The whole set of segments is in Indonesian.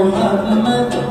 Muhammad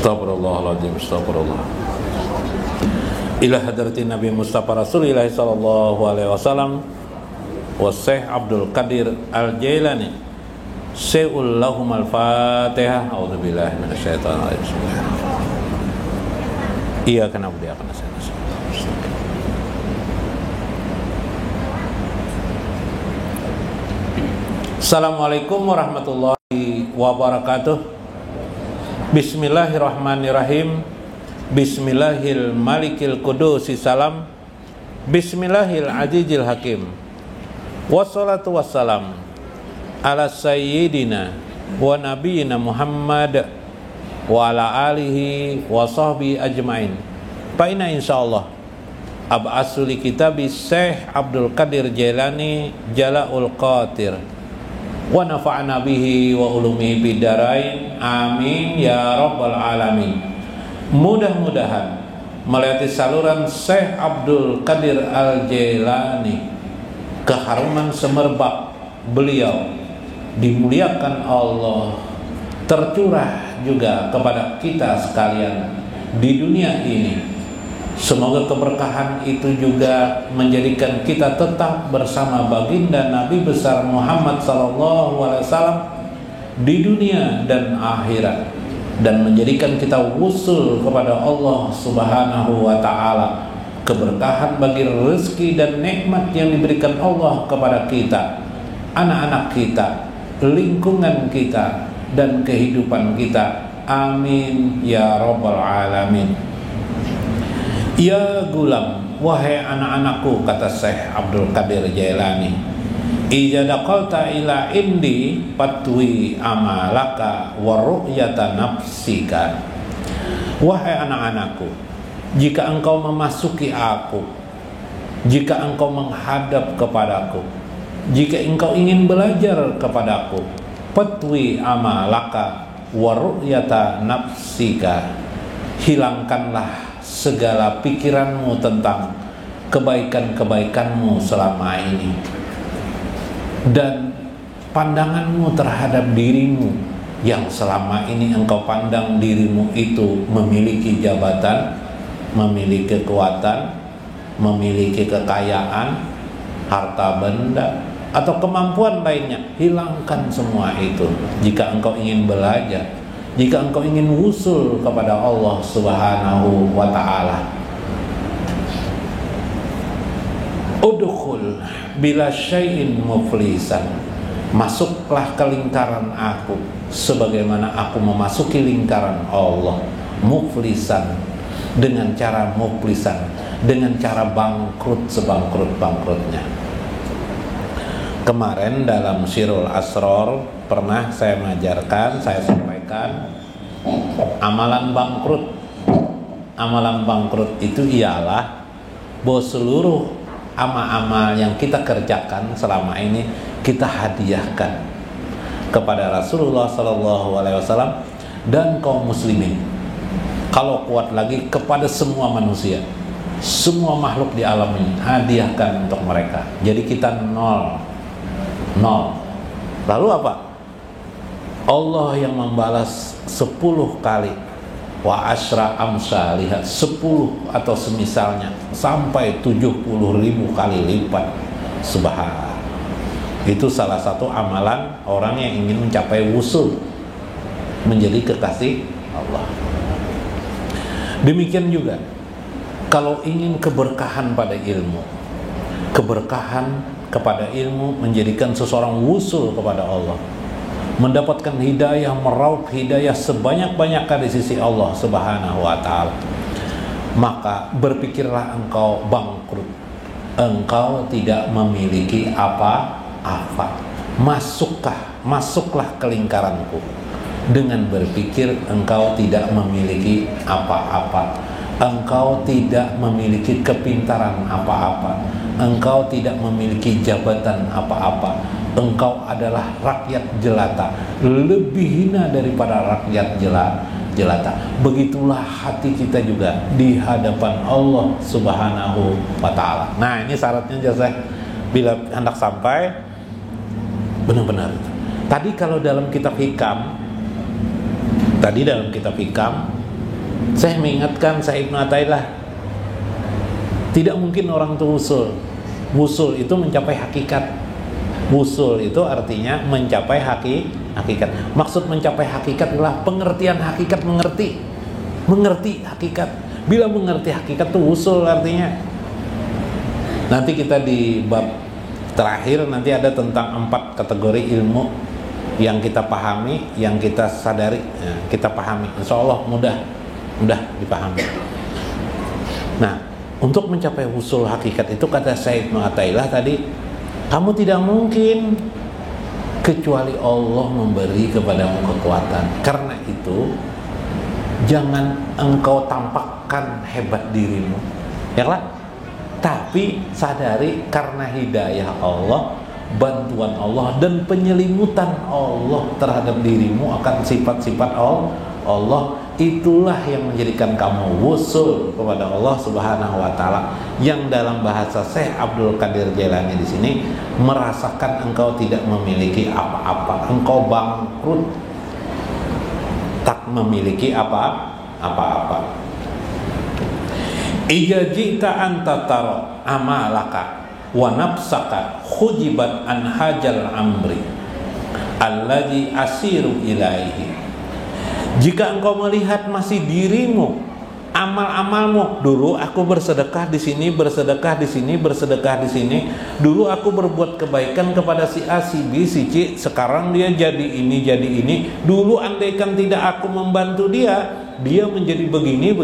Astagfirullahaladzim, astagfirullah. Ila hadratin Nabi Mustafa Rasulillah sallallahu alaihi wasallam wa Syekh Abdul Qadir Al-Jailani Syai'ul lahum al-Fatihah. A'udzubillahi minasyaitonir rajim. Iya kena budi akan saya. Assalamualaikum warahmatullahi wabarakatuh. Bismillahirrahmanirrahim. Bismillahil malikil qudusi salam. Bismillahil azizil hakim. Wassalatu wassalam ala sayyidina wa nabiyina Muhammad wa ala alihi wa sahbihi ajmain. Paina insyaallah ab'asu li kitabi Syekh Abdul Qadir Jailani Jala'ul Qatir wa nafa'na bihi wa ulumihi bidarain, amin ya rabbal alamin. Mudah-mudahan melewati saluran Syekh Abdul Qadir Al-Jailani, keharuman semerbak beliau dimuliakan Allah, tercurah juga kepada kita sekalian di dunia ini. Semoga keberkahan itu juga menjadikan kita tetap bersama baginda Nabi besar Muhammad SAW di dunia dan akhirat, dan menjadikan kita wusul kepada Allah Subhanahu wa Ta'ala. Keberkahan bagi rezeki dan nikmat yang diberikan Allah kepada kita, anak-anak kita, lingkungan kita, dan kehidupan kita. Amin ya rabbal alamin. Ya gulam, wahai anak-anakku, kata Syekh Abdul Qadir Jailani, ija daqalta ila indi patwi amalaka wa ru'yata nafsika. Wahai anak-anakku, jika engkau memasuki aku, jika engkau menghadap kepadaku, jika engkau ingin belajar kepadaku, patwi amalaka wa ru'yata nafsika, hilangkanlah segala pikiranmu tentang kebaikan-kebaikanmu selama ini, dan pandanganmu terhadap dirimu yang selama ini engkau pandang dirimu itu memiliki jabatan, memiliki kekuatan, memiliki kekayaan, harta benda, atau kemampuan lainnya. Hilangkan semua itu jika engkau ingin belajar, jika engkau ingin wusul kepada Allah Subhanahu wa Ta'ala. Udkhul bila syai'in muflisan, masuklah ke lingkaran aku sebagaimana aku memasuki lingkaran Allah. Muflisan, dengan cara muflisan, dengan cara bangkrut sebangkrut-bangkrutnya. Kemarin dalam Syirul Asrar pernah saya mengajarkan, saya sampaikan amalan bangkrut. Amalan bangkrut itu ialah bahwa seluruh amal-amal yang kita kerjakan selama ini kita hadiahkan kepada Rasulullah SAW dan kaum muslimin. Kalau kuat lagi kepada semua manusia, semua makhluk di alam ini, hadiahkan untuk mereka. Jadi kita nol. Lalu apa? Allah yang membalas 10 kali, wa asyra amsalihah, 10 atau semisalnya, sampai 70.000 kali lipat. Subhanallah. Itu salah satu amalan orang yang ingin mencapai wusul, menjadi kekasih Allah. Demikian juga kalau ingin keberkahan pada ilmu, keberkahan kepada ilmu menjadikan seseorang wusul kepada Allah, mendapatkan hidayah, meraup hidayah sebanyak-banyaknya di sisi Allah Subhanahu wa Ta'ala, maka berpikirlah engkau bangkrut, engkau tidak memiliki apa-apa. Masuklah ke lingkaranku dengan berpikir engkau tidak memiliki apa-apa, engkau tidak memiliki kepintaran apa-apa, engkau tidak memiliki jabatan apa-apa, engkau adalah rakyat jelata, lebih hina daripada rakyat jelata. Begitulah hati kita juga di hadapan Allah Subhanahu wa Ta'ala. Nah, ini syaratnya jasa bila hendak sampai benar-benar. Tadi kalau dalam kitab Hikam Saya mengingatkan Syekh Ibnu Athaillah, tidak mungkin orang itu wusul. Wusul itu mencapai hakikat. Wusul itu artinya mencapai hakikat. Maksud mencapai hakikat adalah pengertian hakikat, mengerti hakikat. Bila mengerti hakikat itu wusul artinya. Nanti kita di bab terakhir nanti ada tentang 4 kategori ilmu yang kita pahami, yang kita sadari, kita pahami. Insya Allah mudah dipahami. Nah, untuk mencapai wusul hakikat itu kata Syekh Ibnu Athaillah tadi, kamu tidak mungkin kecuali Allah memberi kepadamu kekuatan. Karena itu jangan engkau tampakkan hebat dirimu, ya kan? Tapi sadari karena hidayah Allah, bantuan Allah dan penyelimutan Allah terhadap dirimu akan sifat-sifat Allah, itulah yang menjadikan kamu wusul kepada Allah Subhanahu wa taala. Yang dalam bahasa Syekh Abdul Qadir Jailani di sini merasakan engkau tidak memiliki apa-apa, engkau bangkrut, tak memiliki apa-apa. Ija jita anta taro amalaka wa nafsaka khujibat an hajal amri alladhi asiru ilaihi. Jika engkau melihat masih dirimu, amal-amalmu, dulu aku bersedekah di sini, bersedekah di sini, bersedekah di sini, dulu aku berbuat kebaikan kepada si A, si B, si C, sekarang dia jadi ini, dulu andaikan tidak aku membantu dia menjadi begini.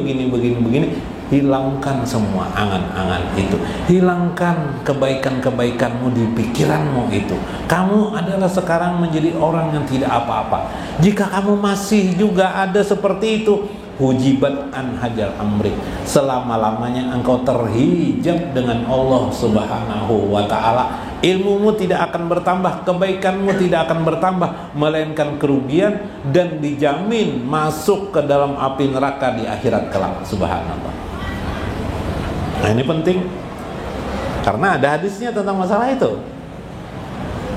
Hilangkan semua angan-angan itu, hilangkan kebaikan-kebaikanmu di pikiranmu itu. Kamu adalah sekarang menjadi orang yang tidak apa-apa. Jika kamu masih juga ada seperti itu, hujibat an hajal amri, selama-lamanya engkau terhijab dengan Allah Subhanahu wa ta'ala. Ilmumu tidak akan bertambah, kebaikanmu tidak akan bertambah, melainkan kerugian, dan dijamin masuk ke dalam api neraka di akhirat kelak. Subhanallah. Nah, ini penting karena ada hadisnya tentang masalah itu.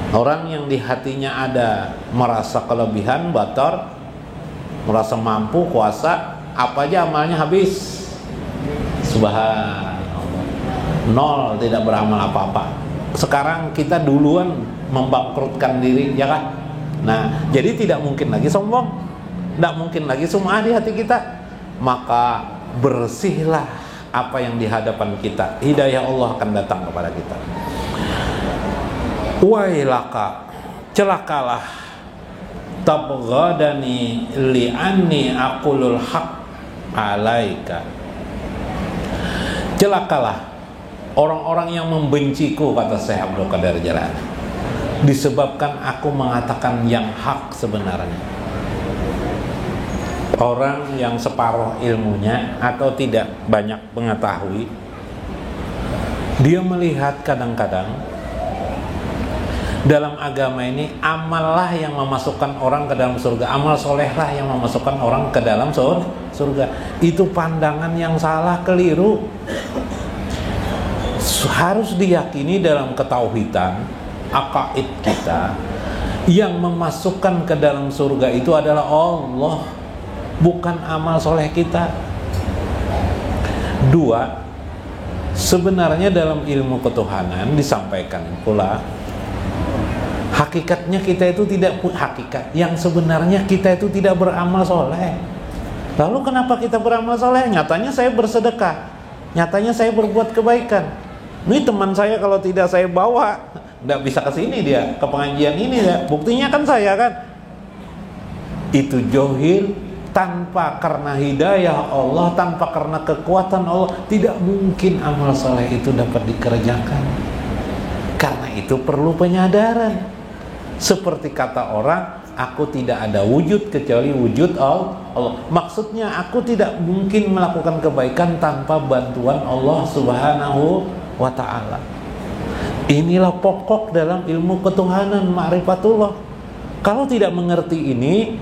Orang yang di hatinya ada merasa kelebihan, batar, merasa mampu, kuasa, apa aja amalnya habis. Subhanallah. Nol, tidak beramal apa-apa. Sekarang kita duluan membangkrutkan diri, ya kan? Nah, jadi tidak mungkin lagi sombong, tidak mungkin lagi sum'ah di hati kita. Maka bersihlah apa yang di hadapan kita, hidayah Allah akan datang kepada kita. Wailaka, celakalah, tabghadani li'anni aqulul haq alaika. Celakalah orang-orang yang membenciku, kata Syekh Abdul Qadir Jailani, disebabkan aku mengatakan yang hak sebenarnya. Orang yang separuh ilmunya atau tidak banyak mengetahui, dia melihat kadang-kadang dalam agama ini amallah yang memasukkan orang ke dalam surga, amal solehlah yang memasukkan orang ke dalam surga. Itu pandangan yang salah, keliru. Harus diyakini dalam ketauhidan, akaid kita, yang memasukkan ke dalam surga itu adalah Allah, bukan amal soleh kita. 2, sebenarnya dalam ilmu ketuhanan disampaikan pula, hakikatnya kita itu tidak hakikat. Yang sebenarnya kita itu tidak beramal soleh. Lalu kenapa kita beramal soleh? Nyatanya saya bersedekah, nyatanya saya berbuat kebaikan. Ini teman saya kalau tidak saya bawa, nggak bisa ke sini dia, ke pengajian ini ya. Buktinya kan saya kan. Itu johil. Tanpa karena hidayah Allah, tanpa karena kekuatan Allah, tidak mungkin amal soleh itu dapat dikerjakan. Karena itu perlu penyadaran. Seperti kata orang, aku tidak ada wujud kecuali wujud Allah. Maksudnya aku tidak mungkin melakukan kebaikan tanpa bantuan Allah Subhanahu wa ta'ala. Inilah pokok dalam ilmu ketuhanan, ma'rifatullah. Kalau tidak mengerti ini,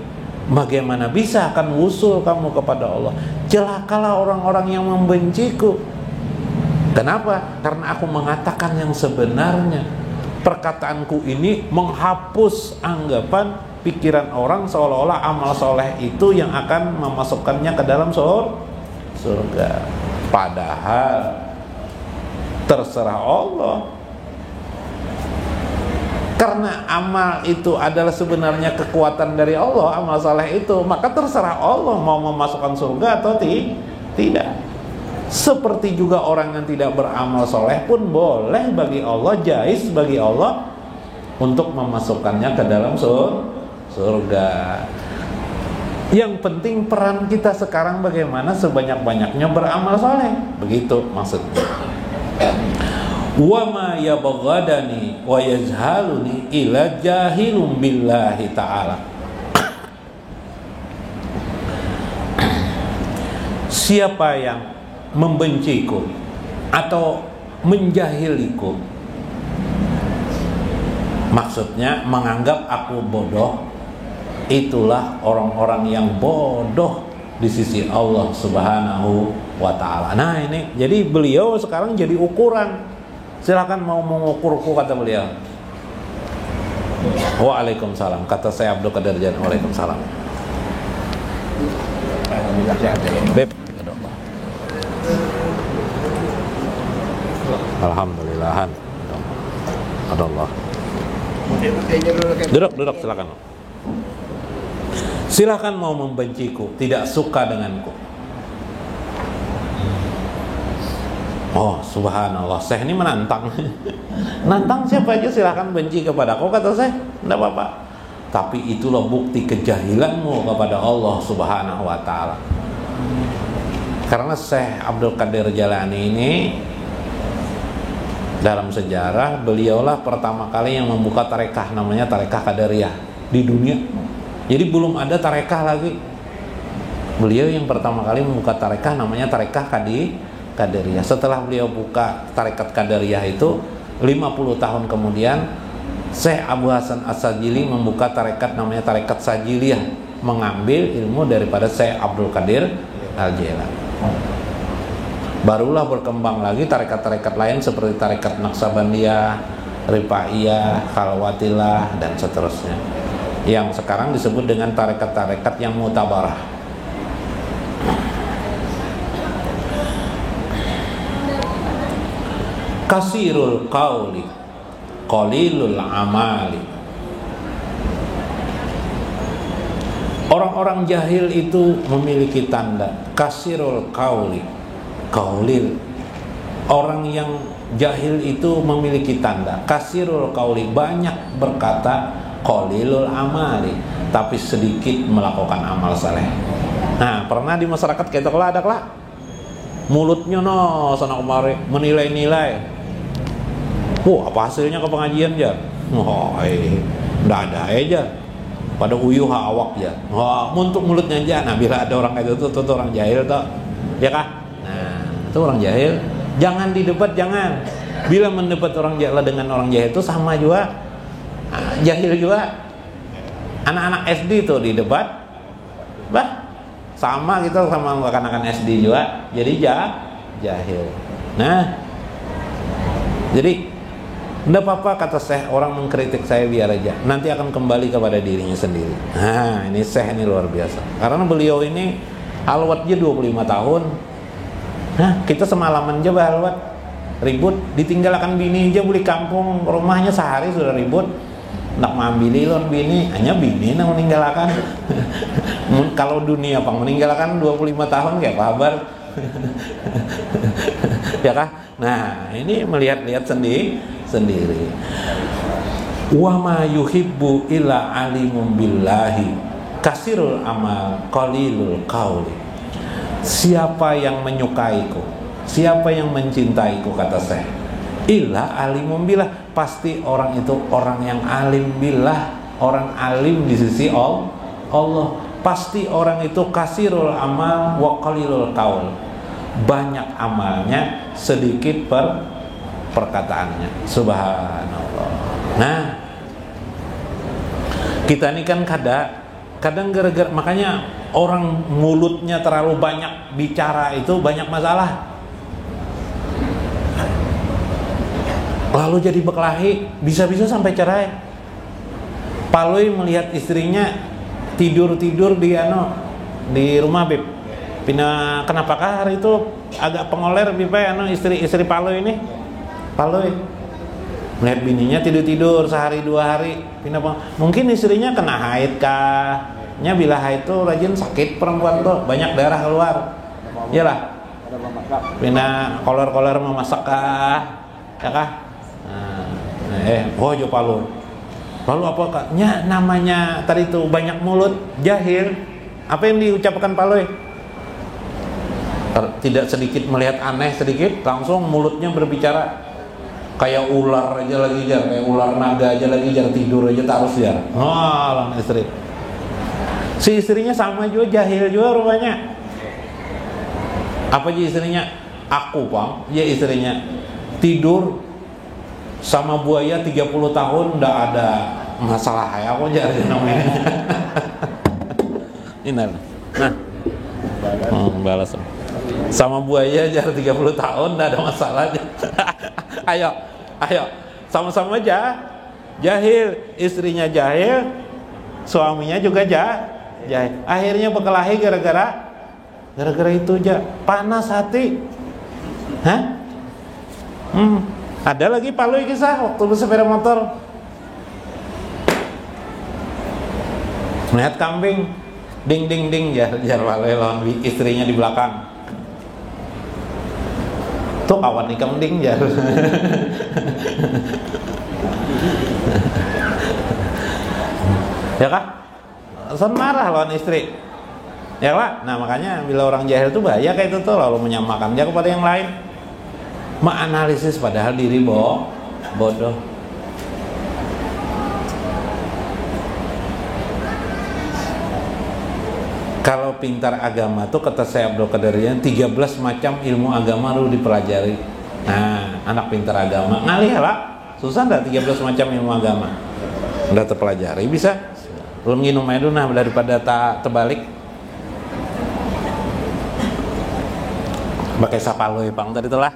bagaimana bisa akan wusul kamu kepada Allah? Celakalah orang-orang yang membenciku. Kenapa? Karena aku mengatakan yang sebenarnya. perkataanku ini menghapus anggapan pikiran orang seolah-olah amal soleh itu yang akan memasukkannya ke dalam surga. Padahal terserah Allah. Karena amal itu adalah sebenarnya kekuatan dari Allah, amal saleh itu, maka terserah Allah mau memasukkan surga atau tidak. Seperti juga orang yang tidak beramal soleh pun boleh bagi Allah, jaiz bagi Allah untuk memasukkannya ke dalam surga. Yang penting peran kita sekarang bagaimana sebanyak-banyaknya beramal soleh, begitu maksudnya. Wa ma yabghadani wa yazhaluni ila jahilum billahi ta'ala. Siapa yang membenciku atau menjahiliku, maksudnya menganggap aku bodoh, itulah orang-orang yang bodoh di sisi Allah Subhanahu wa ta'ala. Nah ini, jadi beliau sekarang jadi ukuran. Silakan mau mengukurku, kata beliau. Waalaikumsalam. Kata saya Abdul Qadir Jan. Waalaikumsalam. Beb. Alhamdulillahan. Adallah. Duduk silakan. Silakan mau membenciku, tidak suka denganku. Oh subhanallah, Syekh ini menantang. Nantang siapa aja silahkan benci kepadaku, kata Syekh, tidak apa-apa. Tapi itulah bukti kejahilanmu kepada Allah Subhanahu wa ta'ala. Karena Syekh Abdul Qadir Jalani ini dalam sejarah, beliaulah pertama kali yang membuka tarekah, namanya tarekah Qadariyah di dunia. Jadi belum ada tarekah lagi. Beliau yang pertama kali membuka tarekah, namanya tarekah Qadariyah. Setelah beliau buka tarekat Qadariyah itu 50 tahun kemudian Syekh Abu Hasan As-Sajili membuka tarekat namanya tarekat Sajiliyah, mengambil ilmu daripada Syekh Abdul Qadir Al-Jailani. Barulah berkembang lagi tarekat-tarekat lain seperti tarekat Naqsabandiyah, Rifaiyah, Khalwatilah dan seterusnya, yang sekarang disebut dengan tarekat-tarekat yang mutabarah. Kasirul qauli qalilul amali. Orang-orang jahil itu memiliki tanda kasirul qauli, qaulil. Orang yang jahil itu memiliki tanda kasirul qauli, banyak berkata, qalilul amali, tapi sedikit melakukan amal saleh. Nah, pernah di masyarakat kita kalau ada lah mulutnya sana kemari menilai-nilai. Apa hasilnya ke pengajian aja? Nggak ada aja. Pada uyuh awak ya. Untuk mulutnya aja. Nah, bila ada orang kayak itu tuh orang jahil tuh, ya kah? Nah, itu orang jahil. Jangan didebat, jangan. Bila mendebat orang jahil dengan orang jahil itu sama juga. Jahil juga. Anak-anak SD tuh didebat, sama kita sama anak-anak SD juga. Jadi jahil. Nah, jadi tidak apa-apa, kata Syekh, orang mengkritik saya biar aja, nanti akan kembali kepada dirinya sendiri. Nah, ini Syekh ini luar biasa. Karena beliau ini halwatnya 25 tahun. Nah, kita semalaman aja halwat, ribut, ditinggalkan bini aja beli kampung, rumahnya sehari sudah ribut. Nak mambili lon bini, hanya bini yang meninggalkan. Kalau dunia pang meninggalkan 25 tahun kayak kabar. Ya kah? Nah, ini melihat-lihat sendiri. Wa ma yuhibbu illa alimun billahi kasirul amal qalilul qauli. Siapa yang menyukaiku, siapa yang mencintaiku, kata saya, illa alimun billah, pasti orang itu orang yang alim billah, orang alim di sisi Allah. Pasti orang itu kasirul amal wa qalilul qaul, banyak amalnya, sedikit perkataannya. Subhanallah. Nah, kita ini kan kadang gara-gara, makanya orang mulutnya terlalu banyak bicara itu banyak masalah. lalu jadi berkelahi, bisa-bisa sampai cerai. Palui melihat istrinya tidur di rumah Bib. Kenapakah hari itu agak pengoler Bib istri Palui ini? Palui melihat bininya tidur sehari 2 hari, mungkin istrinya kena haid kah? Nya bila haid tuh rajin sakit perempuan tuh, banyak darah keluar. Iyalah. Pina koler-koler memasak kah? Ya kah? Jo Palu. Lalu apa kak? Nya namanya tadi itu banyak mulut, jahil. Apa yang diucapkan Palui? Tidak sedikit melihat aneh sedikit, langsung mulutnya berbicara. Kayak ular aja lagi jar, kayak ular naga aja lagi jar, tidur aja terus jar. Lang istri. Si istrinya sama juga jahil juga rupanya. Apa aja istrinya? Aku Bang, ya istrinya tidur sama buaya 30 tahun ndak ada masalah ya aku jar namanya. Ini nah. Balas. Sama buaya jar 30 tahun ndak ada masalah. Ayo, sama-sama aja jahil, istrinya jahil, suaminya juga jahil. Akhirnya berkelahi gara-gara itu aja, panas hati. Ada lagi Palui kisah waktu lu sepeda motor melihat kambing, ding jar Palui lawan istrinya di belakang. Tuh kawan ikam ding jar. Ya kah? Son marah lawan istri. Ya lah. Nah makanya bila orang jahil tuh bahaya kayak itu tuh, lalu menyamakan dia kepada yang lain. Menganalisis padahal diri bodoh. Kalau pintar agama tuh kata saya Abdul Qadir 13 macam ilmu agama lu dipelajari. Nah, anak pintar agama ngalih lah. Susah enggak 13 macam ilmu agama? Udah terpelajari bisa. Lu nginum aja dulu nah daripada terbalik. Pakai Palui Bang tadi itulah.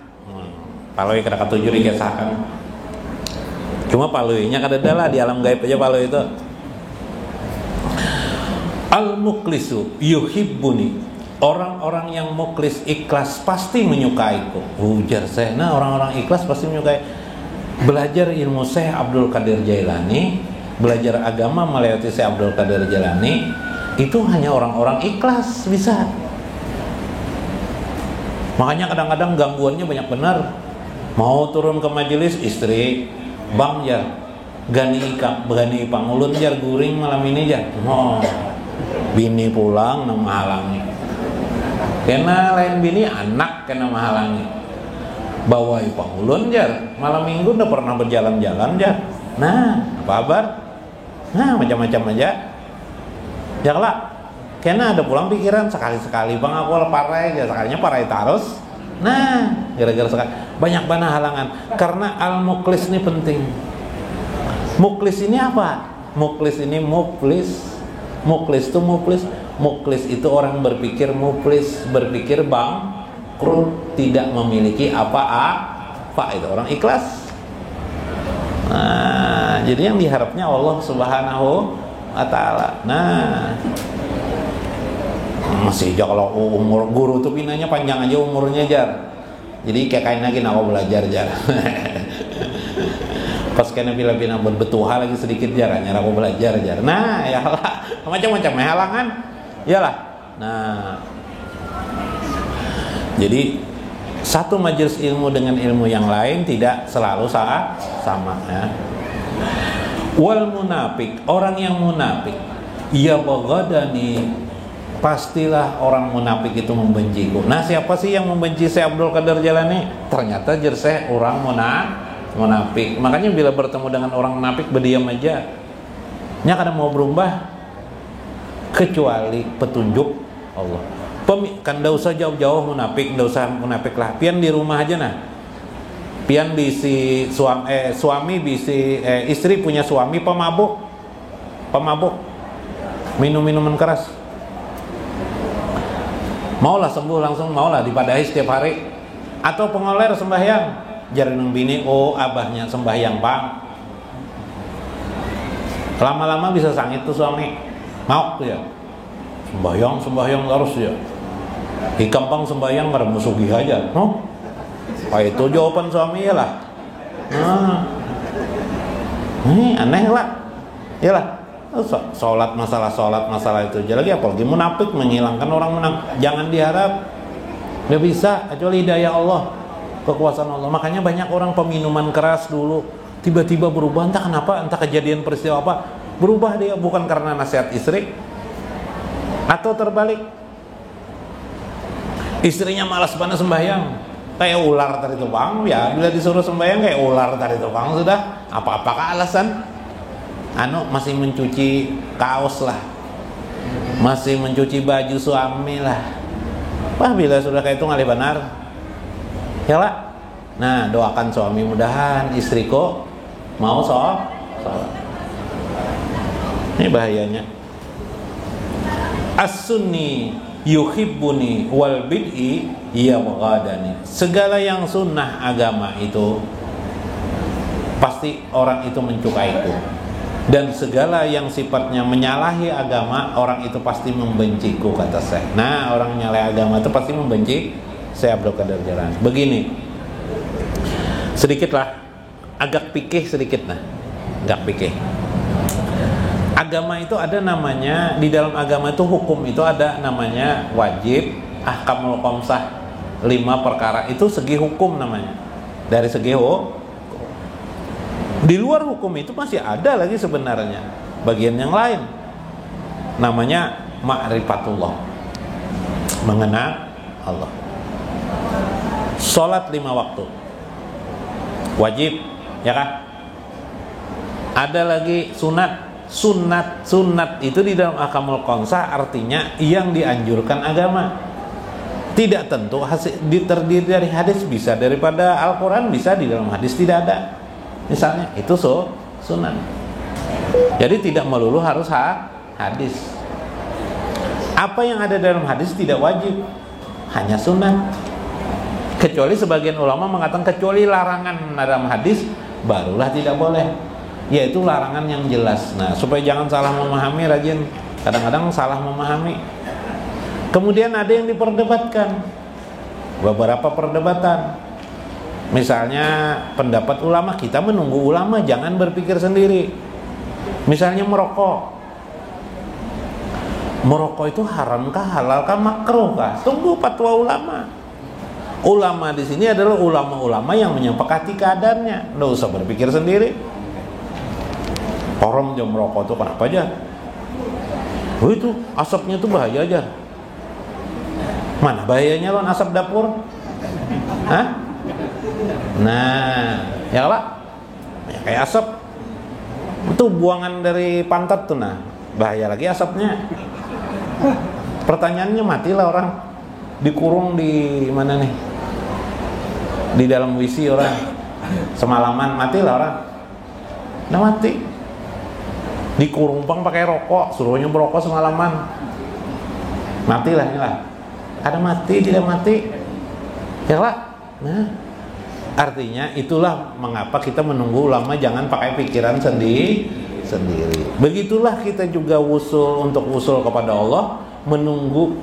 Palui kada ketujuh dikisahkan. Cuma Paluinya kada ada lah di alam gaib aja Palui itu. Al-muklisu yuhibbuni. Orang-orang yang muklis ikhlas pasti menyukaiku. Ujar saya, nah orang-orang ikhlas pasti menyukai. Belajar ilmu Syekh Abdul Qadir Jailani, belajar agama melewati Syekh Abdul Qadir Jailani, itu hanya orang-orang ikhlas bisa. Makanya kadang-kadang gangguannya banyak benar. Mau turun ke majelis istri, Bang jar, gani pangulun jar guring malam ini jar. Bini pulang nama halangi. Kena lain bini anak kena menghalangi. Bawa pangulun jar. Malam minggu udah pernah berjalan-jalan jar. Nah, apa kabar? Nah, macam-macam aja. Ya lah. Kena ada pulang pikiran sekali-sekali Bang aku parai aja, sekalinya parai terus. Nah, gara-gara sekali banyak banget halangan. Karena al-muklis ini penting. Muklis ini apa? Muklis ini muflis. Muklis itu muflis. Muklis itu orang berpikir muflis, berpikir bangkrut, tidak memiliki apa-apa. Itu orang ikhlas. Nah, jadi yang diharapnya Allah Subhanahu wa taala. Nah, masih aja kalau umur guru tuh pinanya panjang aja umurnya jar. Jadi kayak lagi aku belajar jar. Pas kena bila-bila berbetuha lagi sedikit jar, nyara aku belajar jar. Nah, ya lah, macam-macam halangan. Iyalah. Nah, jadi satu majelis ilmu dengan ilmu yang lain tidak selalu sama ya. Wal munafik, orang yang munafik, ya bagadani, pastilah orang munafik itu membenciku. Nah, siapa sih yang membenci Syekh Abdul Qadir Jailani? Ternyata jerseh orang munafik. Makanya bila bertemu dengan orang munafik berdiam aja. Nya kadang mau berubah kecuali petunjuk Allah. Kan enggak usah jauh-jauh munafik, enggak usah munafik lah. Pian di rumah aja nah. Pian bisi suami bisi istri punya suami pemabuk. Minum minuman keras. Maulah sembuh langsung, maulah dipadahi setiap hari. Atau pengoler sembahyang. jarinang bini, oh abahnya sembahyang Pak. Lama-lama bisa sangit tuh suami, mau tuh ya, sembahyang terus ya. Di kampung sembahyang pada musuhi aja, no? Itu jawaban suami ya lah. Ini aneh lah, ya lah. Sholat masalah itu aja lagi, apalagi munafik menghilangkan orang munafik. Jangan diharap, nggak bisa kecuali hidayah Allah, kekuasaan Allah. Makanya banyak orang peminuman keras dulu tiba-tiba berubah, entah kenapa, entah kejadian peristiwa apa, berubah dia, bukan karena nasihat istri, atau terbalik, istrinya malas banget sembahyang, kayak ular tadi tukang, ya bila disuruh sembahyang kayak ular tadi tukang sudah. Apakah alasan? Masih mencuci kaos lah, masih mencuci baju suami lah. Wah, bila sudah kayak itu ngalih benar, ya lah. Nah, doakan suami, mudahan istriku mau sholat. Ini bahayanya. As-sunni yuhibbuni wal bid'i yabghadani. Segala yang sunnah agama itu pasti orang itu mencukaiku, dan segala yang sifatnya menyalahi agama, orang itu pasti membenciku, kata saya. Nah, orang menyalahi agama itu pasti membenci saya, Abdul Qadir Jailani. Begini, sedikit lah, agak pikih sedikit nah, agak pikih. Agama itu ada namanya, di dalam agama itu hukum itu ada namanya wajib, ahkamul khamsah, 5 perkara itu segi hukum namanya. Dari segi hukum. Di luar hukum itu masih ada lagi sebenarnya bagian yang lain, namanya ma'rifatullah, mengenal Allah. Sholat 5 waktu wajib, ya kan? Ada lagi sunat itu di dalam ahkamul khamsah artinya yang dianjurkan agama. Tidak tentu terdiri dari hadis, bisa daripada Al-Quran, bisa di dalam hadis tidak ada. Misalnya itu sunnah. Jadi tidak melulu harus hadis. Apa yang ada dalam hadis tidak wajib, hanya sunnah. Kecuali sebagian ulama mengatakan kecuali larangan dalam hadis barulah tidak boleh, yaitu larangan yang jelas. Nah, supaya jangan salah memahami, rajin kadang-kadang salah memahami. Kemudian ada yang diperdebatkan, beberapa perdebatan. Misalnya pendapat ulama, kita menunggu ulama, jangan berpikir sendiri. Misalnya merokok itu haramkah, halalkah, makruhkah? Tunggu fatwa ulama. Ulama di sini adalah ulama-ulama yang menyepakati keadaannya. Nggak usah berpikir sendiri. Haram jam merokok itu kenapa aja? Oh, itu asapnya itu bahaya aja. Mana bahayanya lo asap dapur? Hah? Nah, ya Pak, ya, kayak asap itu buangan dari pantat tuh, nah bahaya lagi asapnya. Pertanyaannya, matilah orang, dikurung di mana nih, di dalam WC orang semalaman, matilah orang. Nah, mati, dikurung pang pakai rokok, suruhnya berokok semalaman, matilah ini lah. Ada mati, tidak mati, ya Pak. Nah, artinya itulah mengapa kita menunggu ulama, jangan pakai pikiran sendiri. Begitulah kita juga untuk usul kepada Allah, menunggu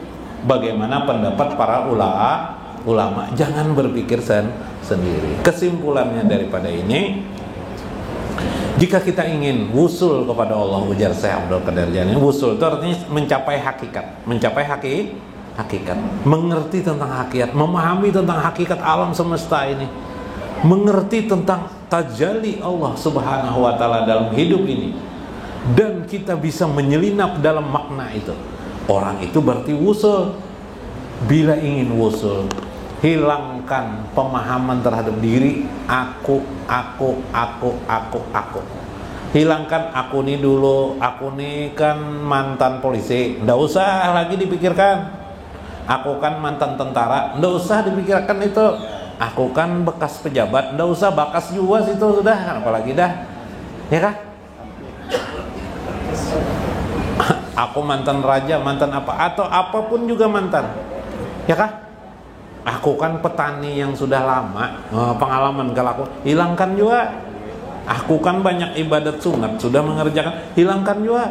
bagaimana pendapat para ulama. Jangan berpikir sendiri. Kesimpulannya daripada ini, jika kita ingin wusul kepada Allah, ujar Syekh Abdul Qadir Jailani, wusul itu artinya mencapai hakikat, hakikat, mengerti tentang hakikat, memahami tentang hakikat alam semesta ini, mengerti tentang tajalli Allah Subhanahu wa taala dalam hidup ini, dan kita bisa menyelinap dalam makna itu. Orang itu berarti wusul. Bila ingin wusul, hilangkan pemahaman terhadap diri aku. Hilangkan aku nih dulu, aku nih kan mantan polisi, nggak usah lagi dipikirkan. Aku kan mantan tentara, nggak usah dipikirkan itu. Aku kan bekas pejabat, nggak usah, bakas juga situ sudah, apalagi dah, ya kah? Aku mantan raja, mantan apa, atau apapun juga mantan, ya kah? Aku kan petani yang sudah lama, pengalaman kalau aku hilangkan juga. Aku kan banyak ibadat sunat sudah mengerjakan, hilangkan juga.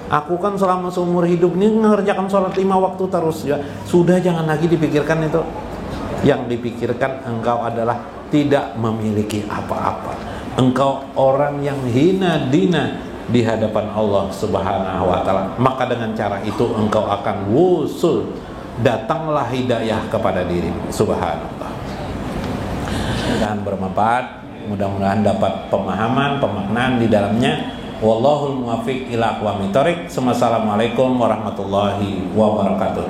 Aku kan selama seumur hidup ini mengerjakan sholat 5 waktu terus juga. Sudah, jangan lagi dipikirkan itu. Yang dipikirkan engkau adalah tidak memiliki apa-apa. Engkau orang yang hina dina di hadapan Allah Subhanahu wa taala. Maka dengan cara itu engkau akan wusul, datanglah hidayah kepada dirimu. Subhanallah. Mudah-mudahan bermanfaat, mudah-mudahan dapat pemahaman, pemaknaan di dalamnya. Wallahul muwaffiq ila aqwamit thoriq. Assalamualaikum warahmatullahi wabarakatuh.